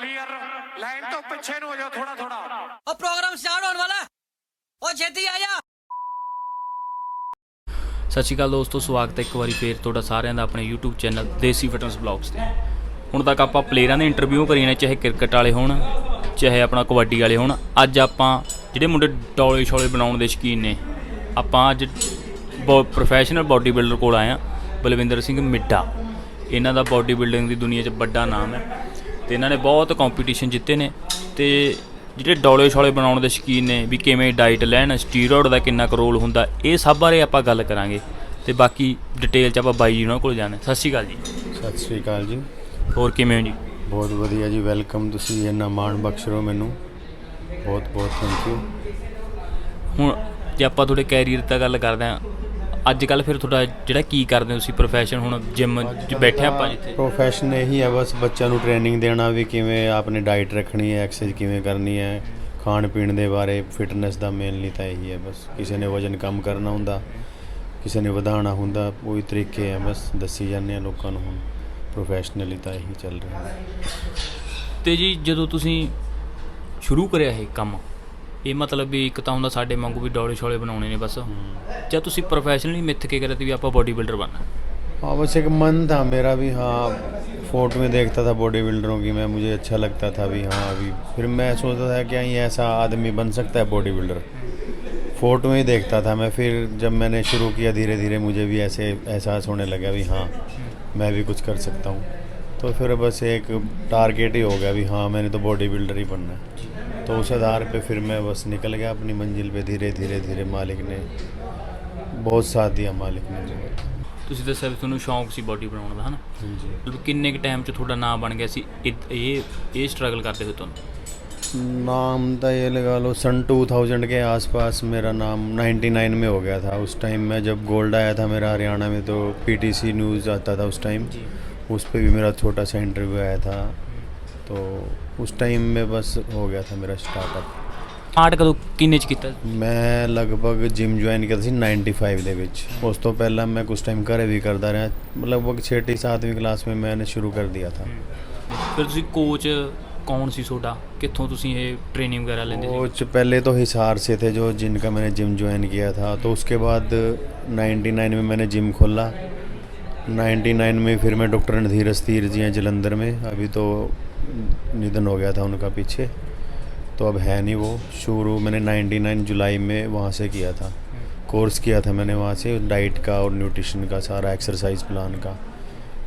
Clear line तो पीछे हो जाओ थोड़ा थोड़ा। और प्रोग्राम स्टार्ट होने वाला है और छेती आ जा। ਸਤਿ ਸ਼੍ਰੀ ਅਕਾਲ ਦੋਸਤੋ, ਸਵਾਗਤ ਹੈ ਇੱਕ ਵਾਰੀ ਫੇਰ ਤੁਹਾਡਾ ਸਾਰਿਆਂ ਦਾ ਆਪਣੇ YouTube ਚੈਨਲ ਦੇਸੀ ਫਿਟਨੈਸ ਬਲੌਗਸ 'ਤੇ। ਹੁਣ ਤੱਕ ਆਪਾਂ ਪਲੇਅਰਾਂ ਦੇ ਇੰਟਰਵਿਊ ਕਰੀਆਂ ਨੇ, ਚਾਹੇ ਕ੍ਰਿਕਟ ਵਾਲੇ ਹੋਣ ਚਾਹੇ ਆਪਣਾ ਕਬੱਡੀ ਵਾਲੇ ਹੋਣ। ਅੱਜ ਆਪਾਂ ਜਿਹੜੇ ਮੁੰਡੇ ਡੌਲੇ ਛੋਲੇ ਬਣਾਉਣ ਦੇ ਸ਼ੌਕੀਨ ਨੇ, ਆਪਾਂ ਅੱਜ ਪ੍ਰੋਫੈਸ਼ਨਲ ਬਾਡੀ ਬਿਲਡਰ ਕੋਲ ਆਏ ਹਾਂ, ਬਲਵਿੰਦਰ ਸਿੰਘ ਮਿੱਡਾ। ਇਹਨਾਂ ਦਾ ਬਾਡੀ ਬਿਲਡਿੰਗ ਦੀ ਦੁਨੀਆ 'ਚ ਵੱਡਾ ਨਾਮ ਹੈ ਅਤੇ ਇਹਨਾਂ ਨੇ ਬਹੁਤ ਕੰਪੀਟੀਸ਼ਨ ਜਿੱਤੇ ਨੇ। ਅਤੇ ਜਿਹੜੇ ਡੌਲੇ ਛੋਲੇ ਬਣਾਉਣ ਦੇ ਸ਼ੌਕੀਨ ਨੇ ਵੀ ਕਿਵੇਂ ਡਾਈਟ ਲੈਣ, ਸਟੀਰੋਇਡ ਦਾ ਕਿੰਨਾ ਕੁ ਰੋਲ ਹੁੰਦਾ, ਇਹ ਸਭ ਬਾਰੇ ਆਪਾਂ ਗੱਲ ਕਰਾਂਗੇ। ਅਤੇ ਬਾਕੀ ਡਿਟੇਲ 'ਚ ਆਪਾਂ ਬਾਈ ਜੀ ਉਹਨਾਂ ਕੋਲ ਜਾਂਦੇ। ਸਤਿ ਸ਼੍ਰੀ ਅਕਾਲ ਜੀ। ਸਤਿ ਸ਼੍ਰੀ ਅਕਾਲ ਜੀ। ਹੋਰ ਕਿਵੇਂ ਹੋ ਜੀ? ਬਹੁਤ ਵਧੀਆ ਜੀ, ਵੈਲਕਮ। ਤੁਸੀਂ ਇੰਨਾ ਮਾਣ ਬਖਸ਼ ਰਹੇ ਹੋ ਮੈਨੂੰ, ਬਹੁਤ ਬਹੁਤ ਥੈਂਕ ਯੂ। ਹੁਣ ਜੇ ਆਪਾਂ ਤੁਹਾਡੇ ਕੈਰੀਅਰ ਦੀ ਗੱਲ ਕਰਦੇ ਹਾਂ, ਅੱਜ ਕੱਲ੍ਹ ਫਿਰ ਤੁਹਾਡਾ ਜਿਹੜਾ ਕੀ ਕਰਦੇ ਹੋ ਤੁਸੀਂ ਪ੍ਰੋਫੈਸ਼ਨ? ਹੁਣ ਜਿੰਮ 'ਚ ਬੈਠੇ ਆਪਾਂ ਜਿੱਥੇ ਪ੍ਰੋਫੈਸ਼ਨ ਇਹੀ ਹੈ, ਬਸ ਬੱਚਿਆਂ ਨੂੰ ਟ੍ਰੇਨਿੰਗ ਦੇਣਾ ਵੀ ਕਿਵੇਂ ਆਪਣੀ ਡਾਈਟ ਰੱਖਣੀ ਹੈ, ਐਕਸਰਸਾਈਜ਼ ਕਿਵੇਂ ਕਰਨੀ ਹੈ, ਖਾਣ ਪੀਣ ਦੇ ਬਾਰੇ। ਫਿਟਨੈਸ ਦਾ ਮੇਨਲੀ ਤਾਂ ਇਹੀ ਹੈ, ਬਸ ਕਿਸੇ ਨੇ ਵਜ਼ਨ ਕੰਮ ਕਰਨਾ ਹੁੰਦਾ, ਕਿਸੇ ਨੇ ਵਧਾਉਣਾ ਹੁੰਦਾ, ਉਹੀ ਤਰੀਕੇ ਹੈ, ਬਸ ਦੱਸੀ ਜਾਂਦੇ ਹਾਂ ਲੋਕਾਂ ਨੂੰ। ਹੁਣ ਪ੍ਰੋਫੈਸ਼ਨਲੀ ਤਾਂ ਇਹੀ ਚੱਲ ਰਿਹਾ। ਅਤੇ ਜੀ ਜਦੋਂ ਤੁਸੀਂ ਸ਼ੁਰੂ ਕਰਿਆ ਇਹ ਕੰਮ, ਇਹ ਮਤਲਬ ਵੀ ਇੱਕ ਤਾਂ ਹੁੰਦਾ ਸਾਡੇ ਵਾਂਗੂ ਵੀ ਡੌਲੇ ਛੋਲੇ ਬਣਾਉਣੇ ਨੇ ਬਸ, ਜਾਂ ਤੁਸੀਂ ਪ੍ਰੋਫੈਸ਼ਨਲੀ ਮਿੱਥ ਕੇ ਕਰਿਆ ਤੀ ਵੀ ਆਪਾਂ बॉडी बिल्डर बनना? हाँ, बस एक मन था मेरा भी। हाँ, फोटो में देखता था बॉडी बिल्डरों की मैं, मुझे अच्छा लगता था भी। हाँ, अभी फिर मैं सोचता था कि ये ऐसा आदमी बन सकता है बॉडी बिल्डर, फ़ोटो में ही देखता था मैं। फिर जब मैंने शुरू किया धीरे धीरे मुझे भी ऐसे एहसास होने लगा भी हाँ मैं भी कुछ कर सकता हूँ। तो फिर बस एक टारगेट ही हो गया भी हाँ मैंने तो बॉडी बिल्डर ही बनना है। तो उस आधार पे फिर मैं बस निकल गया अपनी मंजिल पे। धीरे धीरे धीरे मालिक ने बहुत साथ दिया, मालिक ने जो। ਤੁਸੀਂ ਦੱਸਿਆ ਵੀ ਤੁਹਾਨੂੰ ਸ਼ੌਂਕ ਸੀ ਬਾਡੀ ਬਣਾਉਣ ਦਾ, ਹੈ ਨਾ? जी। ਮਤਲਬ ਕਿੰਨੇ ਕੁ ਟਾਈਮ 'ਚ ਤੁਹਾਡਾ ਨਾਮ ਬਣ ਗਿਆ ਸੀ? ਇਹ ਸਟਰਗਲ ਕਰਦੇ ਹੋਏ ਤੁਹਾਨੂੰ? नाम तो ये लगा लो सन 2000 के आसपास मेरा नाम 99 में हो गया था। उस टाइम में जब गोल्ड आया था मेरा हरियाणा में, तो PTC न्यूज़ आता था उस टाइम, उस पर भी मेरा छोटा सा इंटरव्यू आया था। तो उस टाइम में बस हो गया था मेरा स्टार्टअप। ਆਰਟ ਕਦੋਂ ਕਿੰਨੇ 'ਚ ਕੀਤਾ? मैं लगभग जिम ज्वाइन किया ਸੀ 95 ਦੇ ਵਿੱਚ। ਉਸ ਤੋਂ ਪਹਿਲਾਂ मैं कुछ टाइम ਘਰੇ ਵੀ ਕਰਦਾ ਰਿਹਾ, लगभग 6वीं 7वीं क्लास में मैंने शुरू कर दिया था। ਫਿਰ ਤੁਸੀਂ ਕੋਚ ਕੌਣ ਸੀ ਤੁਹਾਡਾ? ਕਿੱਥੋਂ ਤੁਸੀਂ ਇਹ ट्रेनिंग वगैरह लेंदे थे? कोच पहले तो हिसार से थे जो जिनका मैंने जिम ज्वाइन किया था। तो उसके बाद 99 में मैंने जिम खोला। 99 में फिर मैं डॉक्टर रणधीर अस्तीर जी हैं जलंधर में, अभी तो निधन हो गया था उनका पीछे, तो अब है नहीं वो। शुरू मैंने 99 जुलाई में वहाँ से किया था, कोर्स किया था मैंने वहाँ से, डाइट का और न्यूट्रिशन का सारा, एक्सरसाइज प्लान का।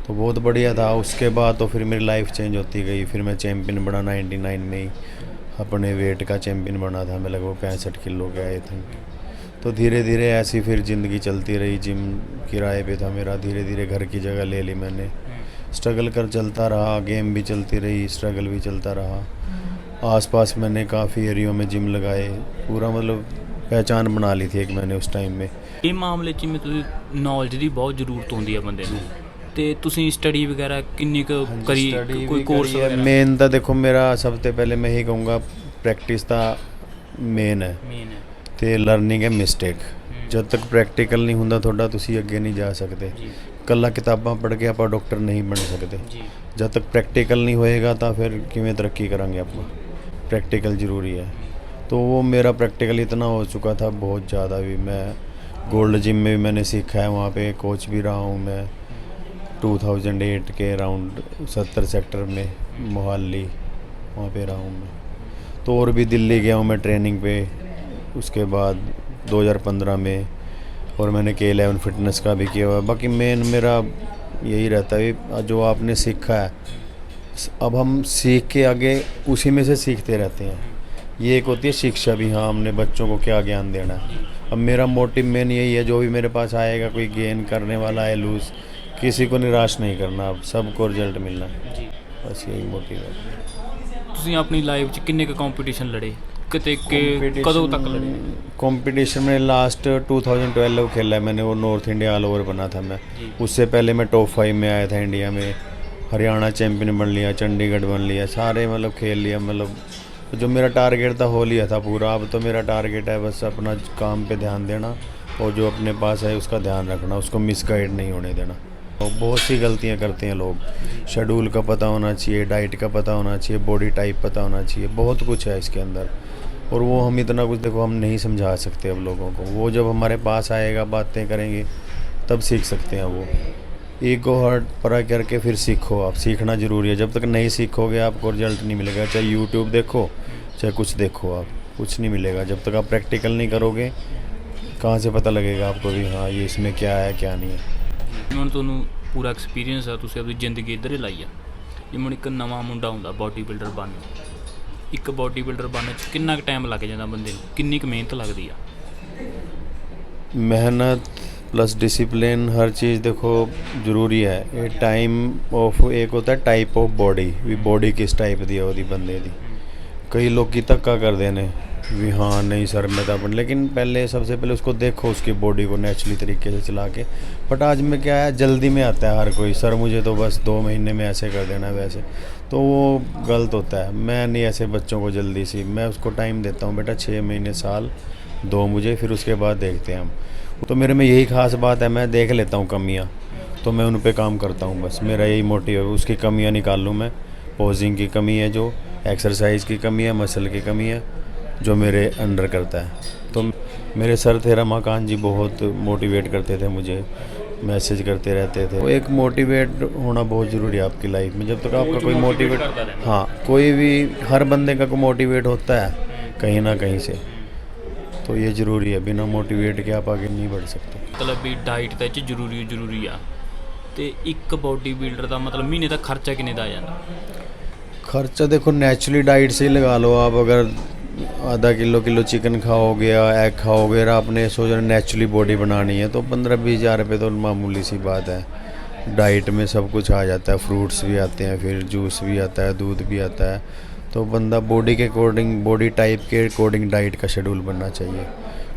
तो बहुत बढ़िया था। उसके बाद तो फिर मेरी लाइफ चेंज होती गई। फिर मैं चैम्पियन बना 99 में ही, अपने वेट का चैम्पियन बना था मैं, लगभग 65 किलो के आई थिंक। तो धीरे धीरे ऐसी फिर ज़िंदगी चलती रही। जिम किराए पे था मेरा, धीरे धीरे घर की जगह ले ली मैंने। स्ट्रगल कर चलता रहा, गेम भी चलती रही, स्ट्रगल भी चलता रहा। आसपास मैंने काफ़ी एरियो में जिम लगाए, पूरा मतलब पहचान बना ली थी एक मैंने उस टाइम में। ਇਹ ਮਾਮਲੇ 'ਚ ਜਿਵੇਂ ਤੁਸੀਂ ਨੌਲੇਜ ਦੀ ਬਹੁਤ ਜ਼ਰੂਰਤ ਹੁੰਦੀ ਹੈ ਬੰਦੇ ਨੂੰ, ਅਤੇ ਤੁਸੀਂ ਸਟੱਡੀ ਵਗੈਰਾ ਕਿੰਨੀ ਕੁ ਕਰੀ? ਕੋਈ ਕੋਰਸ ਵਗੈਰਾ? मेन तो देखो मेरा सब तो पहले मैं यही कहूँगा प्रैक्टिस का मेन है, ਮੇਨ ਹੈ तो लर्निंग है मिस्टेक। जब तक प्रैक्टिकल नहीं होंदा थोड़ा तुसी अगे नहीं जा सकते। ਜੀ कल्ला किताबां पढ़ के आप डॉक्टर नहीं बन सकते। ਜੀ जब तक प्रैक्टिकल नहीं होएगा तो फिर किवें तरक्की करांगे अपना। प्रैक्टिकल ज़रूरी है। तो वो मेरा प्रैक्टिकल इतना हो चुका था बहुत ज़्यादा भी। मैं गोल्ड जिम में भी मैंने सीखा है, वहाँ पे कोच भी रहा हूँ मैं 2008 के अराउंड 70 सेक्टर में मोहाली, वहाँ पे रहा हूँ मैं। तो और भी दिल्ली गया हूँ मैं ट्रेनिंग पे। उसके बाद 2015 में और मैंने K11 फिटनेस का भी किया हुआ है। बाकी मेन मेरा यही रहता है जो आपने सीखा है, अब हम सीख के आगे उसी में से सीखते रहते हैं। ये एक होती है शिक्षा भी, हाँ हमने बच्चों को क्या ज्ञान देना है। अब मेरा मोटिव मेन यही है, जो भी मेरे पास आएगा, कोई गेन करने वाला है लूज़, किसी को निराश नहीं करना, अब सबको रिजल्ट मिलना है, ਜੀ बस यही मोटिव है। ਤੁਸੀਂ ਆਪਣੀ ਲਾਈਫ 'ਚ ਕਿੰਨੇ ਕੁ ਕੰਪੀਟੀਸ਼ਨ ਲੜੇ? ਕਿਤੇ ਕਦੋਂ ਤੱਕ ਲੜੇ? कंपटीशन में लास्ट 2012 खेला है मैंने, वो नॉर्थ इंडिया ऑल ओवर बना था मैं। जी। उससे पहले मैं टॉप 5 में आया था इंडिया में, हरियाणा चैम्पियन बन लिया, चंडीगढ़ बन लिया, सारे मतलब खेल लिया। मतलब जो मेरा टारगेट था हो लिया था पूरा। अब तो मेरा टारगेट है बस अपना काम पे ध्यान देना और जो अपने पास है उसका ध्यान रखना, उसको मिसगाइड नहीं होने देना। बहुत सी गलतियां करते हैं लोग। शेड्यूल का पता होना चाहिए, डाइट का पता होना चाहिए, बॉडी टाइप पता होना चाहिए, बहुत कुछ है इसके अंदर। और वो हम इतना कुछ देखो हम नहीं समझा सकते अब लोगों को। वो जब हमारे पास आएगा, बातें करेंगे, तब सीख सकते हैं वो। ईगो हर्ट परा करके फिर सीखो। आप सीखना ज़रूरी है। जब तक नहीं सीखोगे आपको रिजल्ट नहीं मिलेगा। चाहे यूट्यूब देखो, चाहे कुछ देखो, आप कुछ नहीं मिलेगा। जब तक आप प्रैक्टिकल नहीं करोगे, कहाँ से पता लगेगा आपको भी हाँ ये इसमें क्या है क्या नहीं है। ਹੁਣ ਤੁਹਾਨੂੰ ਪੂਰਾ ਐਕਸਪੀਰੀਅੰਸ ਆ, ਤੁਸੀਂ ਆਪਣੀ ਜ਼ਿੰਦਗੀ ਇੱਧਰ ਹੀ ਲਾਈ ਆ। ਜਿਵੇਂ ਹੁਣ ਇੱਕ ਨਵਾਂ ਮੁੰਡਾ ਹੁੰਦਾ ਬੋਡੀ ਬਿਲਡਰ ਬਣਨ, ਇੱਕ ਬੋਡੀ ਬਿਲਡਰ ਬਣਨ 'ਚ ਕਿੰਨਾ ਕੁ ਟਾਈਮ ਲੱਗ ਜਾਂਦਾ ਬੰਦੇ ਨੂੰ, ਕਿੰਨੀ ਕੁ ਮਿਹਨਤ ਲੱਗਦੀ ਆ? मेहनत प्लस डिसिप्लिन हर चीज़ देखो ज़रूरी है। ये टाइम ऑफ एक होता है टाइप ऑफ बॉडी भी, बॉडी किस टाइप दी है वो बंदे दी। कई लोग की धक्का कर देने भी हाँ नहीं सर मैं तो लेकिन पहले सबसे पहले उसको देखो उसकी बॉडी को नेचुरली तरीके से चला के। बट आज में क्या है जल्दी में आता है हर कोई, सर मुझे तो बस 2 महीने में ऐसे कर देना वैसे, तो वो गलत होता है। मैं नहीं ऐसे बच्चों को जल्दी सी, मैं उसको टाइम देता हूँ, बेटा 6 महीने साल दो मुझे, फिर उसके बाद देखते हैं हम। तो मेरे में यही ख़ास बात है, मैं देख लेता हूँ कमियाँ तो मैं उन पे काम करता हूँ। बस मेरा यही मोटिव है, उसकी कमियाँ निकाल लूँ मैं। पोजिंग की कमी है, जो एक्सरसाइज की कमी है, मसल की कमी है जो मेरे अंडर करता है। तो मेरे सर थे रमाकांत जी, बहुत मोटिवेट करते थे मुझे, मैसेज करते रहते थे। वो एक मोटिवेट होना बहुत ज़रूरी है आपकी लाइफ में। जब तक आपका कोई मोटिवेट, हाँ कोई भी हर बंदे का कोई मोटिवेट होता है कहीं ना कहीं से, तो ये ज़रूरी है। बिना मोटिवेट के आप आगे नहीं बढ़ सकते। ਮਤਲਬ ਵੀ ਡਾਈਟ ਤਾਂ ਇਹ 'ਚ ਜ਼ਰੂਰੀ ਆ। ਤੇ ਇੱਕ ਬੋਡੀ ਬਿਲਡਰ ਦਾ ਮਤਲਬ ਮਹੀਨੇ ਦਾ ਖਰਚਾ ਕਿੰਨੇ ਦਾ ਆ ਜਾਂਦਾ? खर्चा देखो नेचुरली डाइट से ही लगा लो आप। अगर आधा किलो चिकन खाओगे या एग खाओगे और आपने सोचा नेचुरली बॉडी बनानी है तो 15-20 हज़ार रुपये तो मामूली सी बात है। डाइट में सब कुछ आ जाता है, फ्रूट्स भी आते हैं, फिर जूस भी आता है, दूध भी आता है। तो बंदा बॉडी के अकॉर्डिंग, बॉडी टाइप के अकॉर्डिंग डाइट का शेड्यूल बनना चाहिए।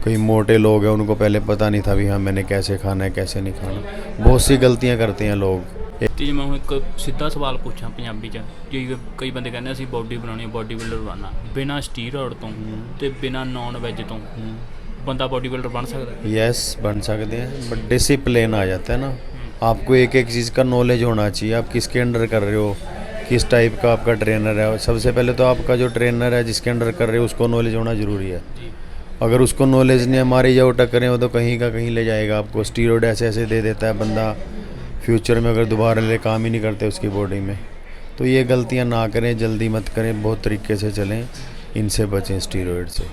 कई मोटे लोग हैं उनको पहले पता नहीं था भी हाँ मैंने कैसे खाना है कैसे नहीं खाना। बहुत सी गलतियाँ करते हैं लोग। ਤੇ ਜੇ ਮੈਂ ਹੁਣ ਇੱਕ ਸਿੱਧਾ ਸਵਾਲ ਪੁੱਛਾਂ ਪੰਜਾਬੀ 'ਚ, ਜੇ ਕਈ ਬੰਦੇ ਕਹਿੰਦੇ ਅਸੀਂ ਬੋਡੀ ਬਣਾਉਣੀ ਹੈ, ਬੋਡੀ ਬਿਲਡਰ ਬਣਨਾ, ਬਿਨਾਂ ਸਟੀਰੋਇਡ ਤੋਂ ਤੇ ਬਿਨਾਂ ਨੌਨ ਵੈਜ ਤੋਂ ਬੰਦਾ ਬੋਡੀ ਬਿਲਡਰ बन सकता है? यस बन सकते हैं, बट डिसिप्लिन आ जाता है ना। आपको एक एक चीज़ का नॉलेज होना चाहिए। आप किसके अंडर कर रहे हो, किस टाइप का आपका ट्रेनर है। सबसे पहले तो आपका जो ट्रेनर है जिसके अंडर कर रहे हो उसको नॉलेज होना ज़रूरी है। अगर उसको नॉलेज नहीं, हमारी जाओ टक्करें हो तो कहीं का कहीं ले जाएगा आपको। स्टीरॉयड ऐसे ऐसे दे देता है बंदा, फ्यूचर में अगर दोबारा ले काम ही नहीं करते उसकी बॉडी में। तो ये गलतियाँ ना करें, जल्दी मत करें, बहुत तरीके से चलें, इनसे बचें स्टीरॉयड से।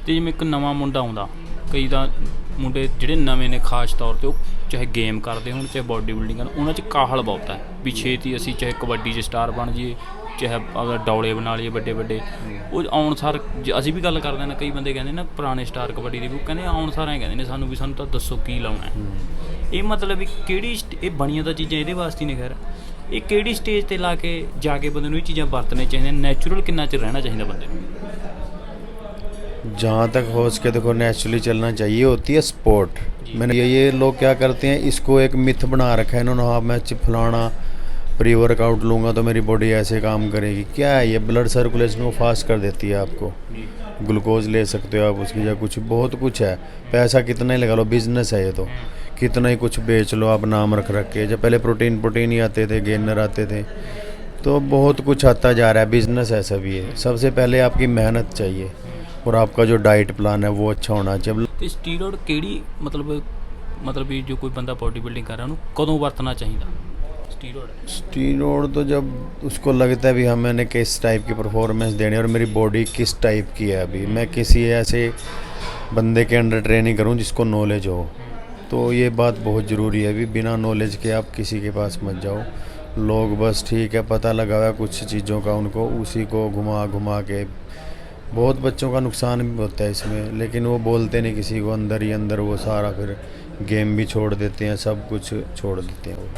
ਤੇ ਜਿਵੇਂ ਇੱਕ ਨਵਾਂ ਮੁੰਡਾ ਆਉਂਦਾ, ਕਈ ਤਾਂ ਮੁੰਡੇ ਜਿਹੜੇ ਨਵੇਂ ਨੇ ਖਾਸ ਤੌਰ ਤੇ ਉਹ ਚਾਹੇ ਗੇਮ ਕਰਦੇ ਹੋਣ ਚਾਹੇ ਬੋਡੀ ਬਿਲਡਿੰਗ ਕਰਨ, ਉਹਨਾਂ 'ਚ ਕਾਹਲ ਬਹੁਤ ਹੈ ਵੀ ਛੇਤੀ ਅਸੀਂ ਚਾਹੇ ਕਬੱਡੀ 'ਚ ਸਟਾਰ ਬਣ ਜਾਈਏ, ਚਾਹੇ ਅਗਰ ਡੌਲੇ ਬਣਾ ਲਈਏ ਵੱਡੇ ਵੱਡੇ। ਉਹ ਆਉਣ ਸਾਰ ਅਸੀਂ ਵੀ ਗੱਲ ਕਰਦੇ ਨਾ, ਕਈ ਬੰਦੇ ਕਹਿੰਦੇ ਨਾ ਪੁਰਾਣੇ ਸਟਾਰ ਕਬੱਡੀ ਦੇ ਵੀ ਕਹਿੰਦੇ ਆਉਣ ਸਾਰ ਐਂ ਕਹਿੰਦੇ ਨੇ ਸਾਨੂੰ ਤਾਂ ਦੱਸੋ ਕੀ ਲਾਉਣਾ ਹੈ। ਇਹ ਮਤਲਬ ਵੀ ਕਿਹੜੀ ਇਹ ਬਣੀਆਂ ਤਾਂ ਚੀਜ਼ਾਂ ਇਹਦੇ ਵਾਸਤੇ ਨਹੀਂ, ਖੈਰ ਇਹ ਕਿਹੜੀ ਸਟੇਜ 'ਤੇ ਲਾ ਕੇ ਜਾ ਕੇ ਬੰਦੇ ਨੂੰ ਇਹ ਚੀਜ਼ਾਂ ਵਰਤਣੇ ਚਾਹੀਦੀਆਂ? ਨੈਚੁਰਲ ਕਿੰਨਾ ਚਿਰ ਰਹਿਣਾ ਚਾਹੀਦਾ ਬੰਦੇ ਨੂੰ? जहाँ तक हो सके देखो नेचुरली चलना चाहिए। होती है स्पोर्ट। मैंने ये लोग क्या करते हैं, इसको एक मिथ बना रखा है इन्होंने, हाँ मैं फलाना प्री वर्कआउट लूँगा तो मेरी बॉडी ऐसे काम करेगी। क्या है ये, ब्लड सर्कुलेशन को फास्ट कर देती है आपको। ग्लूकोज ले सकते हो आप उसकी, या कुछ बहुत कुछ है। पैसा कितना ही लगा लो, बिजनेस है ये तो, कितना ही कुछ बेच लो आप नाम रख के। जब पहले प्रोटीन ही आते थे, गेनर आते थे, तो बहुत कुछ आता जा रहा है। बिजनेस ऐसा भी है। सबसे पहले आपकी मेहनत चाहिए और आपका जो डाइट प्लान है वो अच्छा होना चाहिए। ਤੇ ਸਟੀਰੋਇਡ ਕਿਹੜੀ ਮਤਲਬ ਵੀ ਜੋ ਕੋਈ ਬੰਦਾ ਬੋਡੀ ਬਿਲਡਿੰਗ ਕਰ ਰਿਹਾ ਉਹਨੂੰ ਕਦੋਂ ਵਰਤਣਾ ਚਾਹੀਦਾ स्टीरॉयड? तो जब उसको लगता है भी हाँ मैंने किस टाइप की परफॉर्मेंस देनी है और मेरी बॉडी किस टाइप की है, अभी मैं किसी ऐसे बंदे के अंडर ट्रेनिंग करूँ जिसको नॉलेज हो, तो ये बात बहुत ज़रूरी है। अभी बिना नॉलेज के आप किसी के पास मत जाओ। लोग बस ठीक है पता लगा हुआ है कुछ चीज़ों का, उनको उसी को घुमा घुमा के, बहुत बच्चों का नुकसान भी होता है इसमें, लेकिन वो बोलते नहीं किसी को। अंदर ही अंदर वो सारा फिर गेम भी छोड़ देते हैं, सब कुछ छोड़ देते हैं वो।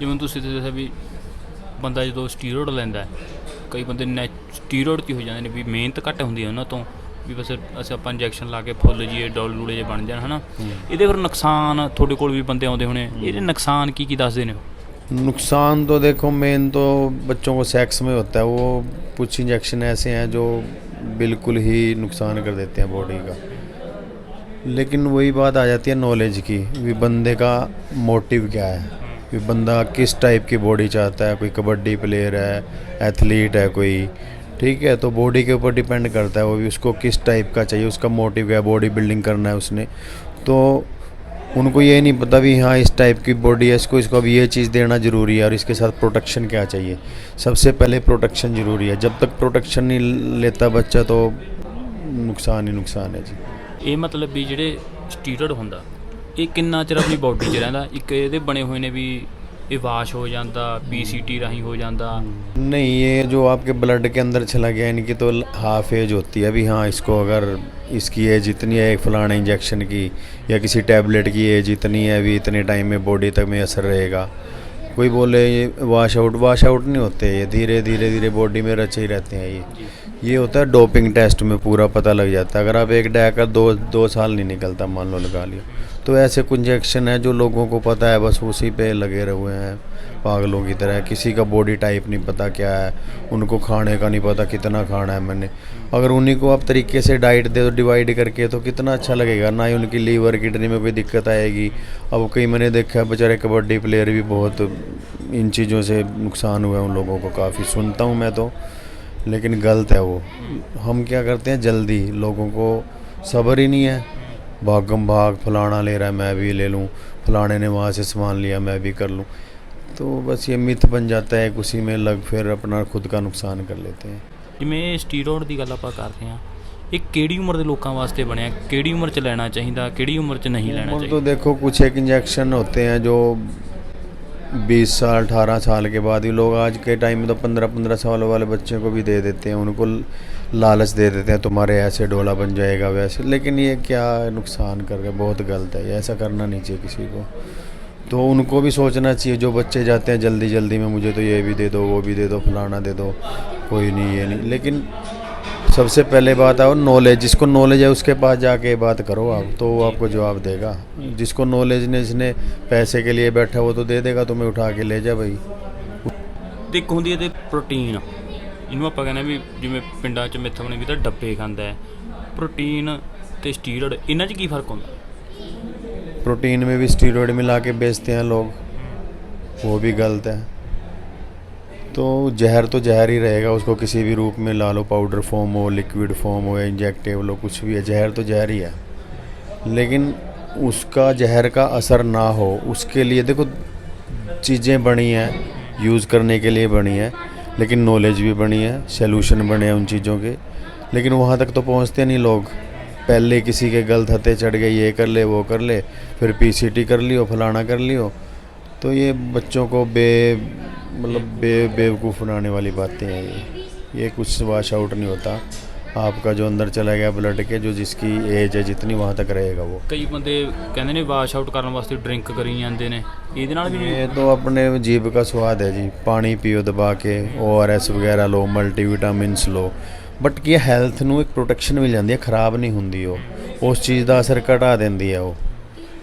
ਜਿਵੇਂ ਤੁਸੀਂ ਦੱਸਿਆ ਵੀ ਬੰਦਾ ਜਦੋਂ ਸਟੀਰੋਇਡ ਲੈਂਦਾ, ਕਈ ਬੰਦੇ ਸਟੀਰੋਇਡ ਕੀ ਹੋ ਜਾਂਦੇ ਨੇ ਵੀ ਮਿਹਨਤ ਘੱਟ ਹੁੰਦੀ ਹੈ ਉਹਨਾਂ ਤੋਂ, ਵੀ ਬਸ ਅਸੀਂ ਆਪਾਂ ਇੰਜੈਕਸ਼ਨ ਲਾ ਕੇ ਫੁੱਲ ਜੀਏ ਡੌਲ ਡੂਲੇ ਜੇ ਬਣ ਜਾਣ ਹੈ ਨਾ। ਇਹਦੇ ਫਿਰ ਨੁਕਸਾਨ ਤੁਹਾਡੇ ਕੋਲ ਵੀ ਬੰਦੇ ਆਉਂਦੇ ਹੋਣੇ, ਇਹਦੇ ਨੁਕਸਾਨ ਕੀ ਦੱਸਦੇ ਨੇ? नुकसान तो देखो मेन तो बच्चों को सेक्स में होता है। वो कुछ इंजेक्शन ऐसे हैं जो बिल्कुल ही नुकसान कर देते हैं बॉडी का। लेकिन वही बात आ जाती है नॉलेज की, भी बंदे का मोटिव क्या है, भी बंदा किस टाइप की बॉडी चाहता है। कोई कबड्डी प्लेयर है, एथलीट है कोई, ठीक है, तो बॉडी के ऊपर डिपेंड करता है वो भी, उसको किस टाइप का चाहिए, उसका मोटिव क्या है, बॉडी बिल्डिंग करना है उसने। तो उनको ये नहीं पता भी हाँ इस टाइप की बॉडी है, इसको अब ये चीज़ देना ज़रूरी है और इसके साथ प्रोटेक्शन क्या चाहिए। सबसे पहले प्रोटेक्शन ज़रूरी है, जब तक प्रोटेक्शन नहीं लेता बच्चा तो नुकसान ही नुकसान है जी। ਇਹ ਮਤਲਬ ਵੀ ਜਿਹੜੇ ਸਟੀਰੋਇਡ ਹੁੰਦਾ ਇਹ ਕਿੰਨਾ ਚਿਰ ਆਪਣੀ ਬਾਡੀ 'ਚ ਰਹਿੰਦਾ? ਇੱਕ ਇਹਦੇ ਬਣੇ ਹੋਏ ਨੇ ਵੀ ਇਹ ਵਾਸ਼ ਹੋ ਜਾਂਦਾ, PCT ਰਾਹੀਂ ਹੋ ਜਾਂਦਾ। नहीं, ये जो आपके ब्लड के अंदर चला गया इनकी तो हाफ एज होती है। अभी हाँ इसको अगर इसकी एज इतनी है एक फलाना इंजेक्शन की या किसी टैबलेट की एज इतनी है, अभी इतने टाइम में बॉडी तक में असर रहेगा। कोई बोले ये वाश आउट नहीं होते, ये धीरे धीरे बॉडी में रचे ही रहते हैं। ये होता है डोपिंग टेस्ट में पूरा पता लग जाता है। अगर आप एक डैकर दो साल नहीं निकलता मान लो लगा लिया, तो ऐसे कुछ इंजेक्शन है जो लोगों को पता है बस उसी पे लगे हुए हैं पागलों की तरह। किसी का बॉडी टाइप नहीं पता क्या है, उनको खाने का नहीं पता कितना खाना है मैंने। अगर उन्हीं को आप तरीके से डाइट दे दो डिवाइड करके तो कितना अच्छा लगेगा, ना ही उनकी लीवर किडनी में कोई दिक्कत आएगी। अब कई मैंने देखा है बेचारे कबड्डी प्लेयर भी बहुत इन चीज़ों से नुकसान हुआ है उन लोगों को, काफ़ी सुनता हूँ मैं तो, लेकिन गलत है वो। हम क्या करते हैं जल्दी, लोगों को सब्र ही नहीं है, भागम भाग फलाना ले रहा है मैं भी ले लूँ, फलाने ने वहाँ से सामान लिया मैं भी कर लूँ, तो बस ये मिथ बन जाता है, उसी में लग फिर अपना खुद का नुकसान कर लेते हैं। ਜਿਵੇਂ ਸਟੀਰੋਇਡ ਦੀ ਗੱਲ ਆਪਾਂ ਕਰਦੇ ਹਾਂ, ਇਹ ਕਿਹੜੀ ਉਮਰ ਦੇ ਲੋਕਾਂ ਵਾਸਤੇ ਬਣਿਆ? ਕਿਹੜੀ ਉਮਰ 'ਚ ਲੈਣਾ ਚਾਹੀਦਾ, ਕਿਹੜੀ ਉਮਰ 'ਚ नहीं लेना और चाहिए? तो देखो कुछ एक इंजेक्शन होते हैं जो 20 साल 18 साल के बाद ही लोग आज के टाइम में तो 15 साल वाले बच्चे को भी दे देते हैं, उनको लालच दे देते हैं तुम्हारे ऐसे डोला बन जाएगा वैसे। लेकिन ये क्या नुकसान कर रहे, बहुत गलत है, ऐसा करना नहीं चाहिए किसी को। तो उनको भी सोचना चाहिए जो बच्चे जाते हैं जल्दी में, मुझे तो ये भी दे दो वो भी दे दो फलाना दे दो, कोई नहीं ये नहीं। लेकिन सबसे पहले बात आओ नॉलेज, जिसको नॉलेज है उसके पास जाके बात करो आप, तो वो आपको जवाब देगा। जिसको नॉलेज नहीं, जिसने पैसे के लिए बैठा वो तो दे देगा, तुम्हें उठा के ले जा भाई। ਤੇ ਇੱਕ ਹੁੰਦੀ ਹੈ ਤੇ ਪ੍ਰੋਟੀਨ, ਇਹਨੂੰ ਆਪਾਂ ਕਹਿੰਦੇ ਵੀ ਜਿਵੇਂ ਪਿੰਡਾਂ 'ਚ ਮਿੱਥ ਬਣੀ ਵੀ ਤਾਂ ਡੱਬੇ ਖਾਂਦਾ ਹੈ। ਪ੍ਰੋਟੀਨ ਤੇ ਸਟੀਰੋਇਡ ਇਹਨਾਂ 'ਚ ਕੀ ਫਰਕ ਹੁੰਦਾ? प्रोटीन में भी स्टीरॉयड मिला के बेचते हैं लोग, वो भी गलत है। तो जहर ही रहेगा, उसको किसी भी रूप में ला लो, पाउडर फॉर्म हो, लिक्विड फॉर्म हो या इंजेक्टेबल हो, कुछ भी है, जहर तो जहर ही है। लेकिन उसका जहर का असर ना हो उसके लिए देखो चीज़ें बनी हैं, यूज़ करने के लिए बनी है, लेकिन नॉलेज भी बनी है, सॉल्यूशन बने हैं उन चीज़ों के, लेकिन वहाँ तक तो पहुँचते नहीं लोग। पहले किसी के गलत हथे चढ़ गए, ये कर ले वो कर ले, फिर PCT कर लियो फलाना कर लियो, तो ये बच्चों को बेवकूफ़ बनाने वाली बातें हैं। ये कुछ वाश आउट नहीं होता, आपका जो अंदर चला गया ब्लड के, जो जिसकी एज है जितनी वहाँ तक रहेगा वो। ਕਈ ਬੰਦੇ ਕਹਿੰਦੇ ਨੇ ਵਾਸ਼ ਆਊਟ ਕਰਨ ਵਾਸਤੇ ਡਰਿੰਕ ਕਰੀ ਜਾਂਦੇ ਨੇ, ਇਹਦੇ ਨਾਲ ਵੀ ये तो अपने जीभ का स्वाद है जी, पानी पियो दबा के, ORS वगैरह लो, मल्टीविटामिनस लो, बट ये ਹੈਲਥ ਨੂੰ ਇੱਕ ਪ੍ਰੋਟੈਕਸ਼ਨ ਮਿਲ ਜਾਂਦੀ ਹੈ, ਖਰਾਬ ਨਹੀਂ ਹੁੰਦੀ ਉਹ, ਉਸ ਚੀਜ਼ ਦਾ ਅਸਰ ਘਟਾ ਦਿੰਦੀ ਹੈ ਉਹ,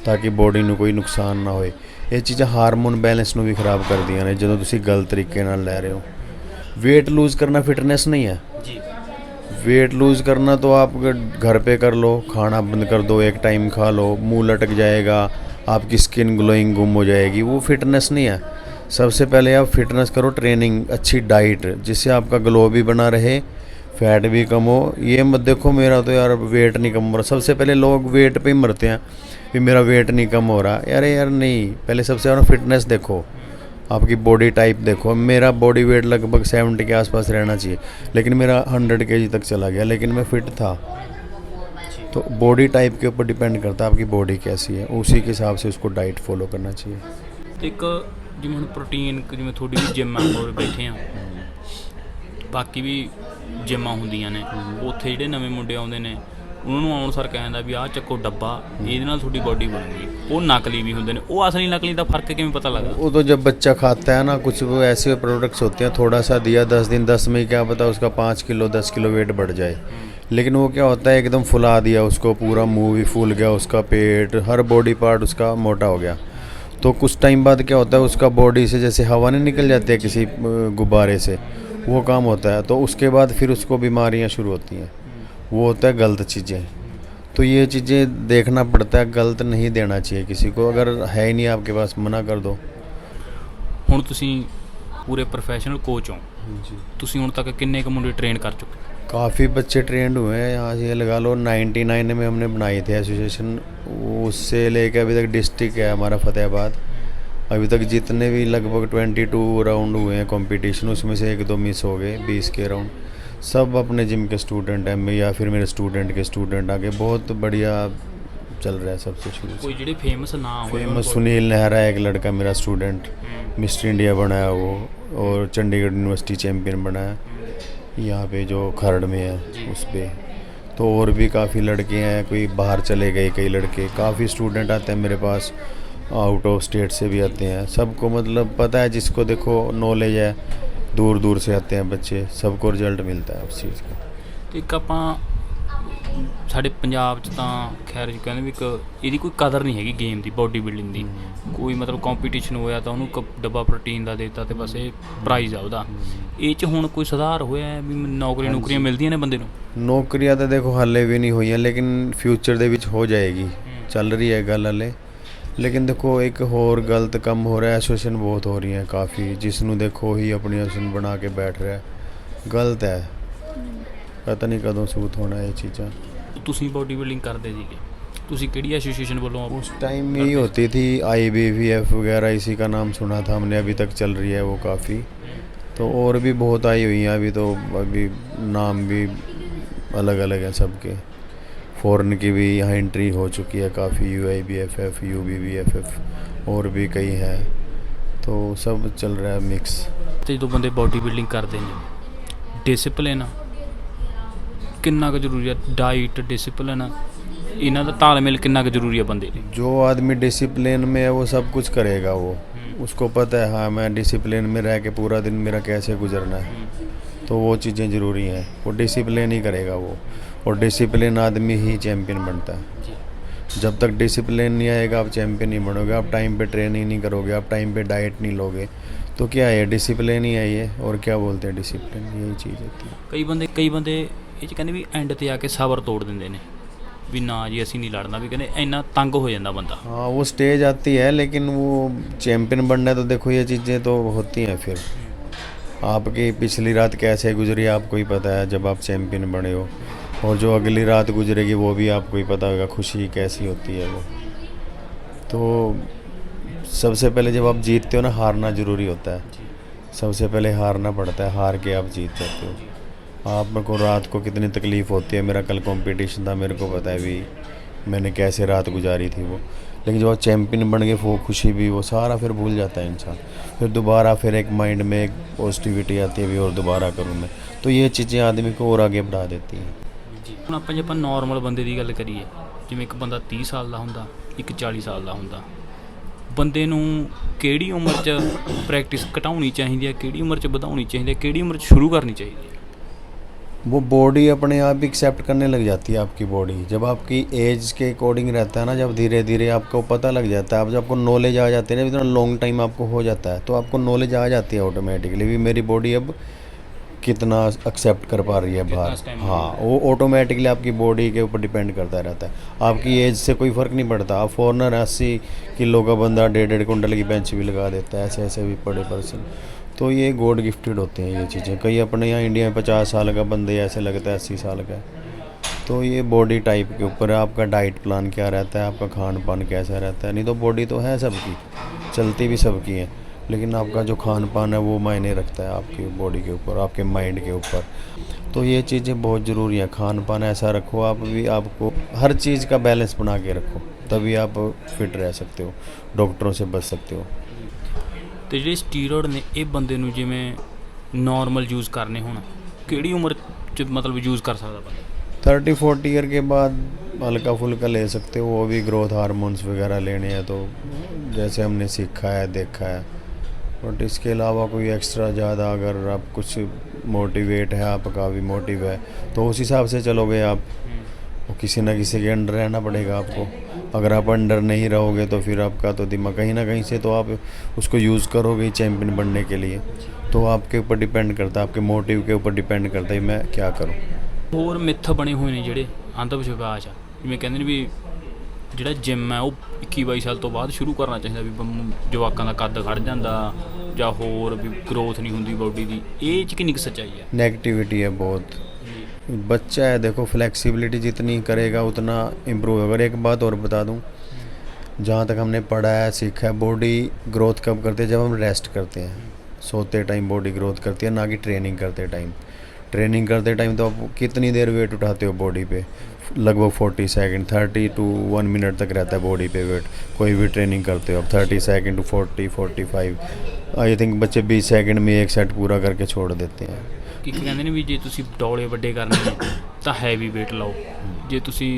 ਤਾਂ ਕਿ ਬੋਡੀ ਨੂੰ ਕੋਈ ਨੁਕਸਾਨ ਨਾ ਹੋਏ। ਇਹ ਚੀਜ਼ਾਂ ਹਾਰਮੋਨ ਬੈਲੈਂਸ ਨੂੰ ਵੀ ਖਰਾਬ ਕਰਦੀਆਂ ਨੇ ਜਦੋਂ ਤੁਸੀਂ ਗਲਤ ਤਰੀਕੇ ਨਾਲ ਲੈ ਰਹੇ ਹੋ। वेट लूज़ करना फिटनेस नहीं है ਜੀ। वेट लूज़ करना तो आप घर पे कर लो, खाना बंद कर दो, एक टाइम खा लो, मुंह लटक जाएगा, आपकी स्किन ग्लोइंग गुम हो जाएगी, वो फिटनेस नहीं है। सबसे पहले आप फिटनेस करो, ट्रेनिंग, अच्छी डाइट, जिससे आपका ग्लो भी बना रहे, फैट भी कम हो। ये मत देखो मेरा तो यार वेट नहीं कम हो रहा, सबसे पहले लोग वेट पे ही मरते हैं कि मेरा वेट नहीं कम हो रहा। यार नहीं, पहले सबसे ज़्यादा फिटनेस देखो, आपकी बॉडी टाइप देखो। मेरा बॉडी वेट लगभग 70 के आसपास रहना चाहिए, लेकिन मेरा 100 kg तक चला गया, लेकिन मैं फिट था। तो बॉडी टाइप के ऊपर डिपेंड करता है आपकी बॉडी कैसी है, उसी के हिसाब से उसको डाइट फॉलो करना चाहिए। ਇੱਕ ਜਿਵੇਂ ਹੁਣ ਪ੍ਰੋਟੀਨ, ਜਿਵੇਂ ਤੁਹਾਡੀ ਵੀ ਜਿੰਮ ਆ, ਹੋਰ ਬੈਠੇ ਆ, ਬਾਕੀ ਵੀ ਜਿੰਮਾਂ ਹੁੰਦੀਆਂ ਨੇ, ਉੱਥੇ ਜਿਹੜੇ ਨਵੇਂ ਮੁੰਡੇ ਆਉਂਦੇ ਨੇ ਉਹਨਾਂ ਨੂੰ ਆਉਣ ਸਾਰ ਕਹਿੰਦਾ ਵੀ ਆਹ ਚੱਕੋ ਡੱਬਾ, ਇਹਦੇ ਨਾਲ ਤੁਹਾਡੀ ਬੋਡੀ ਬਣੂਗੀ। ਉਹ ਨਕਲੀ ਵੀ ਹੁੰਦੇ ਨੇ, ਉਹ ਅਸਲੀ ਨਕਲੀ ਦਾ ਫਰਕ ਕਿਵੇਂ ਪਤਾ ਲੱਗਦਾ? वो तो जब बच्चा खाता है ना, कुछ वो ऐसे प्रोडक्ट्स होते हैं, थोड़ा सा दिया 10 दिन, 10 में क्या पता उसका 5 किलो 10 किलो वेट बढ़ जाए। लेकिन वो क्या होता है, एकदम फुला दिया उसको, पूरा मुंह भी फूल गया, उसका पेट, हर बॉडी पार्ट उसका मोटा हो गया। तो कुछ टाइम बाद क्या होता है, उसका बॉडी से जैसे हवा नहीं निकल जाती है किसी गुब्बारे से, वो काम होता है। तो उसके बाद फिर उसको बीमारियाँ शुरू होती हैं, वो होता है गलत चीज़ें। तो ये चीज़ें देखना पड़ता है, गलत नहीं देना चाहिए किसी को, अगर है ही नहीं आपके पास मना कर दो। ਹੁਣ ਤੁਸੀਂ ਪੂਰੇ ਪ੍ਰੋਫੈਸ਼ਨਲ ਕੋਚ ਹੋ, ਤੁਸੀਂ ਹੁਣ तक किन्ने क मुंडे ट्रेन कर चुके? काफ़ी बच्चे ट्रेंड हुए हैं यहाँ से, लगा लो 99 में हमने बनाई थी एसोसिएशन, उससे लेकर अभी तक डिस्ट्रिक्ट है हमारा फतेहाबाद। अभी तक जितने भी लगभग 22 राउंड हुए हैं कंपटीशन, उसमें से 1-2 मिस हो गए 20 के राउंड। सब अपने जिम के स्टूडेंट हैं या फिर मेरे स्टूडेंट के स्टूडेंट आगे, बहुत बढ़िया चल रहा है सबसे शुरू से। कोई ਜਿਹੜੇ फेमस ना हो? फेमस सुनील नेहरा है एक लड़का मेरा स्टूडेंट, मिस्टर इंडिया बना है वो, और चंडीगढ़ यूनिवर्सिटी चैम्पियन बना है यहाँ पे जो खरड़ में है उस पर। तो और भी काफ़ी लड़के हैं, कोई बाहर चले गए कई लड़के, काफ़ी स्टूडेंट आते हैं मेरे पास, आउट ऑफ स्टेट से भी आते हैं। सबको मतलब पता है, जिसको देखो नॉलेज है, दूर दूर से आते हैं बच्चे, सबको रिजल्ट मिलता है उस चीज़ का। ਤੇ ਇੱਕ ਆਪਾਂ ਸਾਡੇ ਪੰਜਾਬ 'ਚ ਤਾਂ ਖੈਰ ਜੀ ਕਹਿੰਦੇ ਵੀ ਇੱਕ ਇਹਦੀ ਕੋਈ ਕਦਰ ਨਹੀਂ ਹੈਗੀ ਗੇਮ ਦੀ, ਬੋਡੀ ਬਿਲਡਿੰਗ ਦੀ। ਕੋਈ ਮਤਲਬ ਕੰਪੀਟੀਸ਼ਨ ਹੋਇਆ ਤਾਂ ਉਹਨੂੰ ਡੱਬਾ ਪ੍ਰੋਟੀਨ ਦਾ ਦੇਤਾ ਤੇ ਬਸ ਇਹ ਪ੍ਰਾਈਜ਼ ਆ ਉਹਦਾ। ਇਹ 'ਚ ਹੁਣ ਕੋਈ ਸੁਧਾਰ ਹੋਇਆ ਹੈ ਵੀ ਨੌਕਰੀਆਂ ਮਿਲਦੀਆਂ ਨੇ ਬੰਦੇ ਨੂੰ? ਨੌਕਰੀਆਂ ਤਾਂ ਦੇਖੋ ਹਾਲੇ ਵੀ ਨਹੀਂ ਹੋਈਆਂ, ਲੇਕਿਨ ਫਿਊਚਰ ਦੇ ਵਿੱਚ ਹੋ ਜਾਏਗੀ, ਚੱਲ ਰਹੀ ਹੈ ਗੱਲ ਹਾਲੇ। लेकिन देखो एक और गलत कम हो रहा है, एसोसिएशन बहुत हो रही है काफ़ी, जिसनों देखो ही अपनी एसोसिएशन बना के बैठ रहा है, गलत है। पता नहीं कदों सूत होना ये चीज़ें। ਤੁਸੀਂ ਬੋਡੀ ਬਿਲਡਿੰਗ ਕਰਦੇ ਸੀਗੇ, ਤੁਸੀਂ ਕਿਹੜੀ ਐਸੋਸੀਏਸ਼ਨ ਵੱਲੋਂ? उस टाइम में ही होती थी IBVF वगैरह, इसी का नाम सुना था हमने, अभी तक चल रही है वो काफ़ी। तो और भी बहुत आई हुई हैं अभी, तो अभी नाम भी अलग अलग हैं सबके। फ़ॉरेन की भी यहाँ एंट्री हो चुकी है काफ़ी, UIBFF, UBBFF और भी कई हैं, तो सब चल रहा है मिक्स। ਤੇ ਜਦੋਂ ਬੰਦੇ ਬੋਡੀ ਬਿਲਡਿੰਗ ਕਰਦੇ ਨੇ, ਡਿਸਪਲਿਨ ਕਿੰਨਾ ਕੁ ਜ਼ਰੂਰੀ ਹੈ? ਡਾਈਟ, ਡਿਸਪਲਿਨ, ਇਹਨਾਂ ਦਾ ਤਾਲਮੇਲ ਕਿੰਨਾ ਕੁ ਜ਼ਰੂਰੀ ਹੈ ਬੰਦੇ ਲਈ? जो आदमी डिसिप्लिन में है वो सब कुछ करेगा, वो उसको पता है हाँ मैं डिसिप्लिन में रह के पूरा दिन मेरा कैसे गुजरना है, तो वो चीज़ें ज़रूरी हैं, वो डिसिप्लिन ही करेगा वो, और डिसिप्लिन आदमी ही चैम्पियन बनता है। जब तक डिसिप्लिन नहीं आएगा आप चैम्पियन नहीं बनोगे। आप टाइम पे ट्रेनिंग नहीं करोगे, आप टाइम पे डाइट नहीं लोगे, तो क्या है? डिसिप्लिन ही है ये, और क्या बोलते हैं डिसिप्लिन, यही चीज़ होती है। ਕਈ ਬੰਦੇ ਇਹ 'ਚ ਕਹਿੰਦੇ ਵੀ ਐਂਡ ਤੇ ਆ ਕੇ ਸਬਰ ਤੋੜ ਦਿੰਦੇ ਨੇ ਵੀ ਨਾ ਜੀ ਅਸੀਂ ਨਹੀਂ ਲੜਨਾ, ਵੀ ਕਹਿੰਦੇ ਇੰਨਾ ਤੰਗ ਹੋ ਜਾਂਦਾ ਬੰਦਾ। हाँ वो स्टेज आती है, लेकिन वो चैम्पियन बनना है तो देखो ये चीज़ें तो होती हैं। फिर आपकी पिछली रात कैसे गुजरी आपको ही पता है जब आप चैम्पियन बने हो, और जो अगली रात गुजरेगी वो भी आपको ही पता होगा, खुशी कैसी होती है वो। तो सबसे पहले जब आप जीतते हो ना, हारना ज़रूरी होता है, सबसे पहले हारना पड़ता है, हार के आप जीत जाते हो। आप को रात को कितनी तकलीफ़ होती है, मेरा कल कंपटीशन था, मेरे को पता है भी मैंने कैसे रात गुजारी थी वो, लेकिन जब आप चैम्पियन बन गए वो खुशी भी, वो सारा फिर भूल जाता है इंसान। फिर दोबारा फिर एक माइंड में एक पॉजिटिविटी आती है भी और दोबारा करूँ मैं, तो ये चीज़ें आदमी को और आगे बढ़ा देती हैं। ਹੁਣ ਆਪਾਂ ਜੇ ਆਪਾਂ ਨੋਰਮਲ ਬੰਦੇ ਦੀ ਗੱਲ ਕਰੀਏ, ਜਿਵੇਂ ਇੱਕ ਬੰਦਾ 30 ਸਾਲ ਦਾ ਹੁੰਦਾ, ਇੱਕ 40 ਸਾਲ ਦਾ ਹੁੰਦਾ, ਬੰਦੇ ਨੂੰ ਕਿਹੜੀ ਉਮਰ 'ਚ ਪ੍ਰੈਕਟਿਸ ਘਟਾਉਣੀ ਚਾਹੀਦੀ ਹੈ, ਕਿਹੜੀ ਉਮਰ 'ਚ ਵਧਾਉਣੀ ਚਾਹੀਦੀ ਹੈ, ਕਿਹੜੀ ਉਮਰ 'ਚ ਸ਼ੁਰੂ ਕਰਨੀ ਚਾਹੀਦੀ ਹੈ? वो बॉडी अपने आप एक्सेप्ट करने लग जाती है आपकी बॉडी, जब आपकी एज के अकॉर्डिंग रहता है ना, जब धीरे धीरे आपको पता लग जाता है, अब जब आपको नॉलेज आ जाती है ना, इतना लॉन्ग टाइम आपको हो जाता है, तो आपको नॉलेज आ जाती है ऑटोमेटिकली भी मेरी बॉडी अब कितना एक्सेप्ट कर पा रही है बाहर। हाँ वो ऑटोमेटिकली आपकी बॉडी के ऊपर डिपेंड करता रहता है, आपकी एज से कोई फ़र्क नहीं पड़ता। आप फॉरनर 80 किलो का बंदा 1.5 कुंटल की बेंच भी लगा देता है, ऐसे ऐसे भी बड़े पर्सन, तो ये गॉड गिफ्टेड होते हैं ये चीज़ें। कई अपने यहाँ इंडिया में 50 साल का बंदे ऐसे लगता है 80 साल का, तो ये बॉडी टाइप के ऊपर है, आपका डाइट प्लान क्या रहता है, आपका खान पान कैसा रहता है। नहीं तो बॉडी तो है सबकी, चलती भी सबकी है, लेकिन आपका जो खान पान है वो मायने रखता है आपकी बॉडी के ऊपर, आपके माइंड के ऊपर। तो ये चीज़ें बहुत ज़रूरी हैं, खान पान ऐसा रखो आप भी, आपको हर चीज़ का बैलेंस बना के रखो, तभी आप फिट रह सकते हो, डॉक्टरों से बच सकते हो। ਤੇ ਜਿਹੜੇ ਸਟੀਰੋਇਡ ਨੇ ਇਹ ਬੰਦੇ ਨੂੰ ਜਿਵੇਂ ਨੋਰਮਲ ਯੂਜ਼ ਕਰਨੇ ਹੋਣ, ਕਿਹੜੀ ਉਮਰ 'ਚ ਮਤਲਬ ਯੂਜ਼ ਕਰ ਸਕਦਾ ਬੰਦਾ? 30-40 ईयर के बाद हल्का फुल्का ले सकते हो, वो भी ग्रोथ हार्मोन्स वगैरह लेने हैं तो जैसे हमने सीखा है देखा है। बट इसके अलावा कोई एक्स्ट्रा ज़्यादा अगर आप कुछ मोटिवेट है, आपका भी मोटिव है, तो उस हिसाब से चलोगे आप, किसी न किसी के अंडर रहना पड़ेगा आपको। अगर आप अंडर नहीं रहोगे तो फिर आपका तो दिमाग कहीं ना कहीं से तो आप उसको यूज़ करोगे चैम्पियन बनने के लिए, तो आपके ऊपर डिपेंड करता है, आपके मोटिव के ऊपर डिपेंड करता है मैं क्या करूँ। ਹੋਰ ਮਿੱਥ ਬਣੇ ਹੋਏ ਨੇ ਜਿਹੜੇ ਅੰਧ ਵਿਸ਼ਵਾਸ ਆ, ਜਿਵੇਂ ਕਹਿੰਦੇ ਨੇ ਵੀ ਜਿਹੜਾ ਜਿਮ ਹੈ ਉਹ 21-22 ਸਾਲ ਤੋਂ ਬਾਅਦ ਸ਼ੁਰੂ ਕਰਨਾ ਚਾਹੀਦਾ ਵੀ ਜਵਾਕਾਂ ਦਾ ਕੱਦ ਖੜ ਜਾਂਦਾ ਜਾਂ ਹੋਰ ਵੀ ग्रोथ नहीं ਹੁੰਦੀ ਬੋਡੀ ਦੀ, ਇਹ 'ਚ ਕਿੰਨੀ ਕੁ ਸੱਚਾਈ ਹੈ? नेगेटिविटी है बहुत। बच्चा है देखो, फ्लेक्सिबिलिटी जितनी करेगा उतना इम्प्रूव होगा। और एक बात और बता दूं, जहाँ तक हमने पढ़ा है सीखा है, बॉडी ग्रोथ कब करती है? जब हम रेस्ट करते हैं, सोते टाइम बॉडी ग्रोथ करती है, ना कि ट्रेनिंग करते टाइम। ट्रेनिंग करते टाइम तो आप कितनी देर वेट उठाते हो बॉडी पे? लगभग 40 सेकंड, 30 to 1 मिनट तक रहता है बॉडी पे वेट। कोई भी ट्रेनिंग करते हो आप 30 सेकंड टू 40-45, आई थिंक बच्चे 20 सेकंड में एक सेट पूरा करके छोड़ देते हैं। ਕਿ ਕਹਿੰਦੇ ਨੇ ਵੀ ਜੇ ਤੁਸੀਂ ਡੌਲੇ ਵੱਡੇ ਕਰਨੇ ਆ ਤਾਂ ਹੈਵੀ weight ਲਾਓ, ਜੇ ਤੁਸੀਂ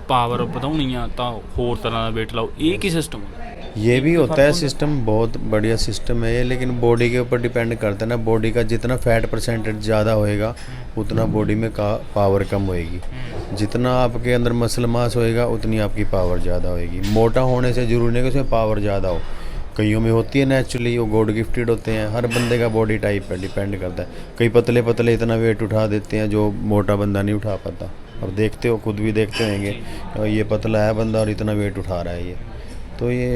ਪਾਵਰ ਵਧਾਉਣੀ ਆ ਤਾਂ ਹੋਰ ਤਰ੍ਹਾਂ ਦਾ weight ਲਾਓ। ਇਹ ਕੀ ਸਿਸਟਮ ਹੈ? ये भी होता है सिस्टम, बहुत बढ़िया सिस्टम है ये, लेकिन बॉडी के ऊपर डिपेंड करता है ना। बॉडी का जितना फैट परसेंटेज ज़्यादा होएगा उतना बॉडी में का पावर कम होएगी। जितना आपके अंदर मसल मास होएगा उतनी आपकी पावर ज़्यादा होएगी। मोटा होने से जरूरी नहीं कि उसमें पावर ज़्यादा हो, कईयों में होती है नेचुरली, वो गॉड गिफ्टेड होते हैं। हर बंदे का बॉडी टाइप पर डिपेंड करता है। कई पतले पतले इतना वेट उठा देते हैं जो मोटा बंदा नहीं उठा पाता। अब देखते हो, खुद भी देखते होंगे, ये पतला है बंदा और इतना वेट उठा रहा है ये, तो ये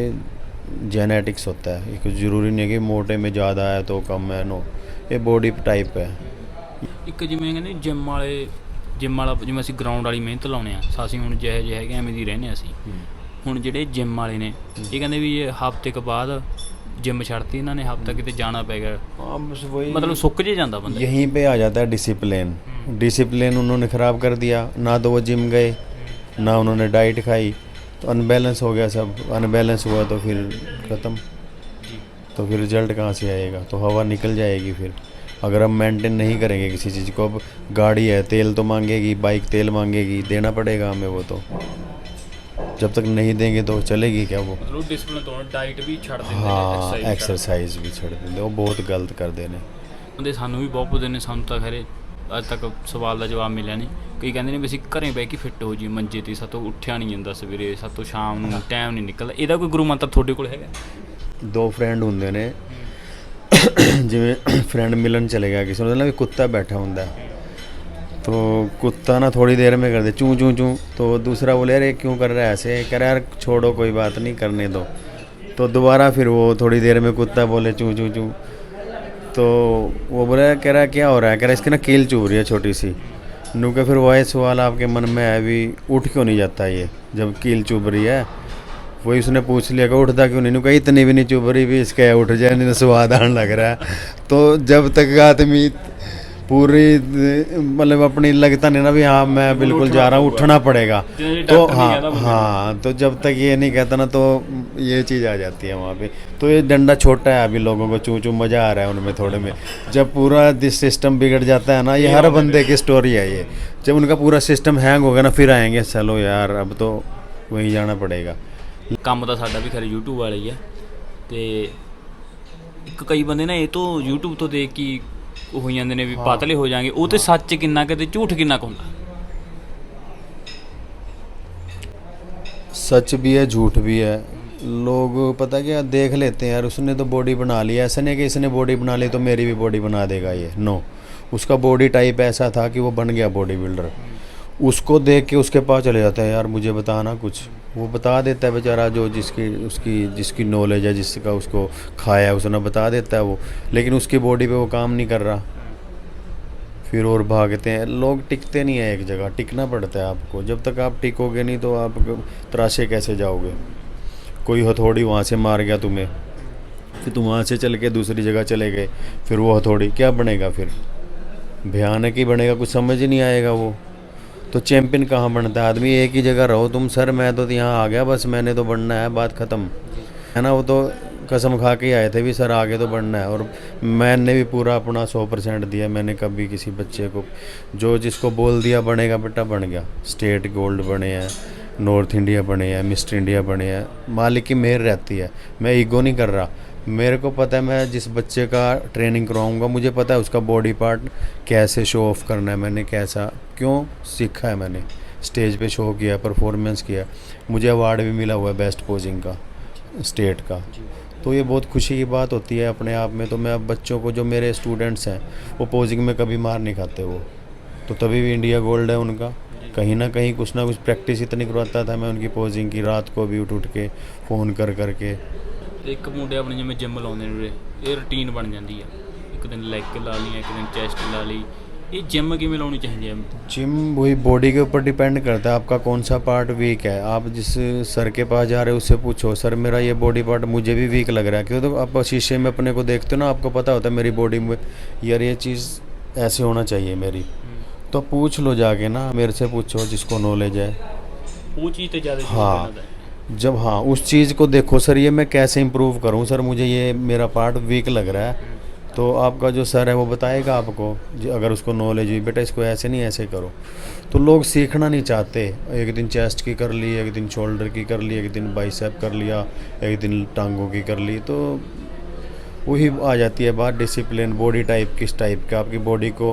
जेनेटिक्स होता है। ये कुछ ज़रूरी नहीं है कि मोटे में ज़्यादा है तो कम है, नो, ये बॉडी टाइप है। ਇੱਕ ਜਿਵੇਂ ਕਹਿੰਦੇ ਜਿਮ ਵਾਲਾ ਜਿਵੇਂ ਅਸੀਂ ਗਰਾਊਂਡ ਵਾਲੀ ਮਿਹਨਤ ਲਾਉਂਦੇ ਆ, ਅਸੀਂ ਹੁਣ ਜਿਹੇ ਜਿਹੇ ਹੈਗੇ ਐਵੇਂ ਦੀ ਰਹਿੰਦੇ ਹਾਂ ਅਸੀਂ। ਹੁਣ ਜਿਹੜੇ ਜਿਮ ਵਾਲੇ ਨੇ ਇਹ ਕਹਿੰਦੇ ਵੀ ਇਹ ਹਫ਼ਤੇ ਕੁ ਬਾਅਦ ਜਿਮ ਛੱਡਤੀ ਇਹਨਾਂ ਨੇ, ਹਫ਼ਤਾ ਕਿਤੇ ਜਾਣਾ ਪੈ ਗਿਆ, मतलब ਸੁੱਕ ਜੇ ਜਾਂਦਾ ਬੰਦਾ। यहीं पे आ जाता है डिसिप्लिन। डिसिप्लिन उन्होंने ख़राब कर दिया, ना तो वो जिम गए ना उन्होंने डाइट खाई, तो अनबैलेंस हो गया सब। अनबैलेंस हुआ तो फिर ख़त्म, तो फिर रिजल्ट कहाँ से आएगा? तो हवा निकल जाएगी फिर। अगर हम मेंटेन नहीं करेंगे किसी चीज़ को, अब गाड़ी है तेल तो मांगेगी, बाइक तेल मांगेगी, देना पड़ेगा हमें वो, तो जब तक नहीं देंगे तो चलेगी क्या वो? मतलब डिसिप्लिन तो डाइट भी छੱਡ ਦਿੰਦੇ ਨੇ, हाँ, एक्सरसाइज भी छड़ देंगे, वो बहुत गलत करते हैं। ਬੰਦੇ ਸਾਨੂੰ ਵੀ ਬਹੁਤ ਪੁੱਛਦੇ ਨੇ, ਸਾਨੂੰ ਤਾਂ ਖੈਰੇ ਅੱਜ ਤੱਕ ਸਵਾਲ ਦਾ ਜਵਾਬ ਮਿਲਿਆ ਨਹੀਂ। ਕਈ ਕਹਿੰਦੇ ਨੇ ਵੀ ਅਸੀਂ ਘਰੇ ਬਹਿ ਕੇ ਫਿੱਟ ਹੋ ਜੀ, ਮੰਜੇ 'ਤੇ ਸਾਤੋਂ ਉੱਠਿਆ ਨਹੀਂ ਜਾਂਦਾ ਸਵੇਰੇ, ਸਾਤੋਂ ਸ਼ਾਮ ਨੂੰ ਟਾਈਮ ਨਹੀਂ ਨਿਕਲਦਾ। ਇਹਦਾ ਕੋਈ ਗੁਰੂ ਮੰਤਰ ਤੁਹਾਡੇ ਕੋਲ ਹੈਗਾ? दो फ्रेंड होंगे ने, जिमें फ्रेंड मिलन चले गया किसी ने, भी कुत्ता बैठा होंगे, तो कुत्ता ना थोड़ी देर में कर दे चूँ चूँ चूँ, तो दूसरा बोले यार ये क्यों कर रहा है ऐसे? कह रहा यार छोड़ो कोई बात नहीं, करने दो। तो दोबारा फिर वो थोड़ी देर में कुत्ता बोले चूँ चूँ चूँ, तो वो बोला कह रहा क्या हो रहा है? कह रहा इसकी ना कील चुभ रही है छोटी सी। नू के फिर वही सवाल आपके मन में है भी, उठ क्यों नहीं जाता ये जब कील चुभ रही है? वही उसने पूछ लिया कि उठता क्यों नहीं? कहीं इतनी भी नहीं चुभ रही भी, इसका उठ जाए नहीं तो स्वाद आने लग रहा है। तो जब तक आदमी पूरी मतलब अपनी लगता नहीं ना भी हाँ मैं बिल्कुल जा रहा हूँ, उठना पड़ेगा, तो हाँ, तो जब तक ये नहीं कहता ना तो ये चीज़ आ जाती है वहाँ पे। तो ये डंडा छोटा है अभी लोगों को, चूँ चूँ मज़ा आ रहा है उनमें थोड़े में। जब पूरा सिस्टम बिगड़ जाता है ना, ये हर बंदे की स्टोरी है ये। जब उनका पूरा सिस्टम हैंग होगा ना, फिर आएंगे चलो यार अब तो वहीं जाना पड़ेगा। ਕੰਮ ਤਾਂ ਸਾਡਾ ਵੀ ਖੈਰ YouTube ਵਾਲਾ ਹੀ ਆ, ਤੇ ਇੱਕ ਕਈ ਬੰਦੇ ਨਾ ਇਹ ਤੋਂ YouTube ਤੋਂ ਦੇਖ ਕੇ ਹੋ ਜਾਂਦੇ ਨੇ ਵੀ ਪਤਲੇ ਹੋ ਜਾਣਗੇ। ਉਹ ਤੇ ਸੱਚ ਕਿੰਨਾ ਕਿਤੇ ਝੂਠ ਕਿੰਨਾ ਕੁ ਹੁੰਦਾ? सच भी है झूठ भी है। लोग पता क्या देख लेते हैं यार, उसने तो बॉडी बना ली, ऐसा नहीं कि इसने बॉडी बना ली तो मेरी भी बॉडी बना देगा ये, नो। उसका बॉडी टाइप ऐसा था कि वो बन गया बॉडी बिल्डर। उसको देख के उसके पास चले जाता है यार मुझे बताना कुछ, वो बता देता है बेचारा, जो जिसकी नॉलेज है, जिसका उसको खाया है उसने बता देता है वो, लेकिन उसकी बॉडी पे वो काम नहीं कर रहा। फिर और भागते हैं लोग, टिकते नहीं है एक जगह, टिकना पड़ता है आपको। जब तक आप टिकोगे नहीं तो आप तराशे कैसे जाओगे? कोई हथौड़ी वहाँ से मार गया तुम्हें, फिर तुम वहाँ से चल के दूसरी जगह चले गए, फिर वो हथौड़ी क्या बनेगा? फिर भयानक ही बनेगा, कुछ समझ ही नहीं आएगा वो। तो चैम्पियन कहाँ बनता है आदमी? एक ही जगह रहो तुम, सर मैं तो यहाँ आ गया बस, मैंने तो बनना है, बात ख़त्म है ना। वो तो कसम खा के आए थे भी सर आगे तो बढ़ना है, और मैंने भी पूरा अपना 100% दिया। मैंने कभी किसी बच्चे को जो जिसको बोल दिया बनेगा बेटा बन गया। स्टेट गोल्ड बने हैं, नॉर्थ इंडिया बने हैं, मिस्टर इंडिया बने हैं, मालिक की मेहर रहती है। मैं ईगो नहीं कर रहा, मेरे को पता है मैं जिस बच्चे का ट्रेनिंग करवाऊँगा मुझे पता है उसका बॉडी पार्ट कैसे शो ऑफ करना है, मैंने कैसा क्यों सीखा है। मैंने स्टेज पे शो किया, परफॉर्मेंस किया, मुझे अवार्ड भी मिला हुआ है बेस्ट पोजिंग का, स्टेट का। तो ये बहुत खुशी की बात होती है अपने आप में। तो मैं अब बच्चों को, जो मेरे स्टूडेंट्स हैं वो पोजिंग में कभी मार नहीं खाते, वो तो तभी भी इंडिया गोल्ड है उनका। कहीं ना कुछ प्रैक्टिस इतनी करवाता था मैं उनकी पोजिंग की, रात को भी उठ के फ़ोन कर करके। ਇੱਕ ਮੁੰਡੇ ਆਪਣੇ ਜਿਵੇਂ ਜਿਮ ਲਾਉਂਦੇ ਨੇ ਉਰੇ, ਇਹ ਰੂਟੀਨ ਬਣ ਜਾਂਦੀ ਆ, ਇੱਕ ਦਿਨ ਲੈਗ ਲਾ ਲਈ, ਇੱਕ ਦਿਨ ਚੈਸਟ ਲਾ ਲਈ, ਇਹ ਜਿਮ ਕਿਵੇਂ ਲਾਉਣੀ ਚਾਹੀਦੀ ਹੈ? जिम वही बॉडी के ऊपर डिपेंड करता है आपका कौन सा पार्ट वीक है। आप जिस सर के पास जा रहे हो उससे पूछो, सर मेरा ये बॉडी पार्ट मुझे भी वीक लग रहा है, क्यों? तो आप शीशे में अपने को देखते हो ना, आपको पता होता है मेरी बॉडी में यार ये चीज़ ऐसे होना चाहिए मेरी, तो पूछ लो जाके ना, मेरे से पूछो जिसको नॉलेज है। ਉਹ ਚੀਜ਼ ਤੇ ਜ਼ਿਆਦਾ हाँ, जब हाँ उस चीज़ को देखो, सर ये मैं कैसे इम्प्रूव करूँ, सर मुझे ये मेरा पार्ट वीक लग रहा है, तो आपका जो सर है वो बताएगा आपको, अगर उसको नॉलेज हुई बेटा इसको ऐसे नहीं ऐसे करो। तो लोग सीखना नहीं चाहते, एक दिन चेस्ट की कर ली, एक दिन शोल्डर की कर ली, एक दिन बाइसेप कर लिया, एक दिन टांगों की कर ली, तो वही आ जाती है बात डिसिप्लिन, बॉडी टाइप किस टाइप का, आपकी बॉडी को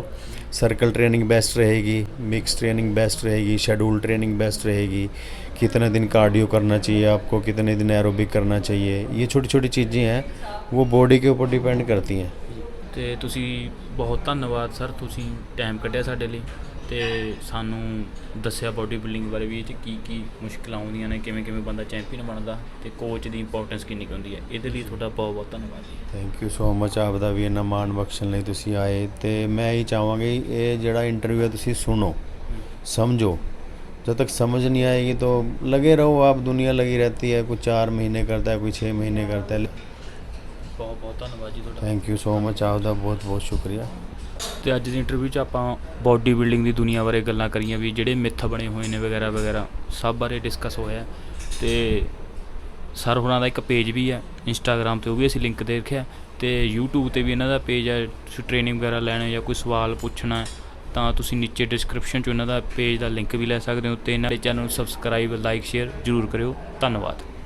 सर्कल ट्रेनिंग बेस्ट रहेगी, मिक्स ट्रेनिंग बेस्ट रहेगी, शेड्यूल ट्रेनिंग बेस्ट रहेगी, कितने दिन कार्डियो करना चाहिए आपको, कितने दिन एरोबिक करना चाहिए, ये छोटी छोटी चीज़ें हैं वो बॉडी के ऊपर डिपेंड करती हैं। ਤੇ ਤੁਸੀਂ ਬਹੁਤ ਧੰਨਵਾਦ ਸਰ, ਤੁਸੀਂ ਟਾਈਮ ਕੱਢਿਆ ਸਾਡੇ ਲਈ ਤੇ ਸਾਨੂੰ ਦੱਸਿਆ ਬਾਡੀ ਬਿਲਡਿੰਗ ਬਾਰੇ ਵੀ, ਇਹ 'ਚ ਕੀ ਮੁਸ਼ਕਲਾਂ ਆਉਂਦੀਆਂ ਨੇ, ਕਿਵੇਂ ਬੰਦਾ ਚੈਂਪੀਅਨ ਬਣਦਾ ਤੇ ਕੋਚ ਦੀ ਇੰਪੋਰਟੈਂਸ ਕਿੰਨੀ ਕੁ ਹੁੰਦੀ ਹੈ। ਇਹਦੇ ਲਈ ਤੁਹਾਡਾ ਬਹੁਤ ਬਹੁਤ ਧੰਨਵਾਦ ਜੀ। ਥੈਂਕ ਯੂ ਸੋ ਮਚ, ਆਪਦਾ ਵੀ ਇੰਨਾ ਮਾਣ ਬਖਸ਼ਣ ਲਈ ਤੁਸੀਂ ਆਏ, ਤੇ ਮੈਂ ਇਹੀ ਚਾਹਾਂਗਾ ਇਹ ਜਿਹੜਾ ਇੰਟਰਵਿਊ ਹੈ ਤੁਸੀਂ ਸੁਣੋ, ਸਮਝੋ। जब तक समझ नहीं आएगी तो लगे रहो आप, दुनिया लगी रहती है, कोई 4 महीने करता है, कोई 6 महीने करता है। ਬਹੁਤ ਬਹੁਤ ਧੰਨਵਾਦ ਜੀ ਤੁਹਾਡਾ। थैंक यू सो मच, आपका बहुत बहुत शुक्रिया। ਤੇ ਅੱਜ ਦੀ ਇੰਟਰਵਿਊ 'ਚ ਆਪਾਂ ਬਾਡੀ ਬਿਲਡਿੰਗ ਦੀ ਦੁਨੀਆ ਬਾਰੇ ਗੱਲਾਂ ਕਰੀਆਂ, ਵੀ ਜਿਹੜੇ ਮਿੱਥ ਬਣੇ ਹੋਏ ਨੇ ਵਗੈਰਾ ਸਭ ਬਾਰੇ ਡਿਸਕਸ ਹੋਇਆ। ਤੇ ਸਰ ਹੋਰਾਂ ਦਾ ਇੱਕ ਪੇਜ ਵੀ ਹੈ ਇੰਸਟਾਗ੍ਰਾਮ 'ਤੇ, ਉਹ ਵੀ ਅਸੀਂ ਲਿੰਕ ਦੇ ਰੱਖਿਆ, ਤੇ YouTube 'ਤੇ ਵੀ ਇਹਨਾਂ ਦਾ ਪੇਜ ਹੈ। ਤੁਸੀਂ ਟ੍ਰੇਨਿੰਗ ਵਗੈਰਾ ਲੈਣਾ ਜਾਂ ਕੋਈ ਸਵਾਲ ਪੁੱਛਣਾ ਤਾਂ ਤੁਸੀਂ ਨੀਚੇ ਡਿਸਕ੍ਰਿਪਸ਼ਨ 'ਚ ਇਹਨਾਂ ਦਾ ਪੇਜ ਦਾ ਲਿੰਕ ਵੀ ਲੈ ਸਕਦੇ ਹੋ, ਤੇ ਇਹਨਾਂ ਦੇ ਚੈਨਲ ਨੂੰ ਸਬਸਕ੍ਰਾਈਬ, ਲਾਈਕ, ਸ਼ੇਅਰ ਜ਼ਰੂਰ ਕਰਿਓ। ਧੰਨਵਾਦ।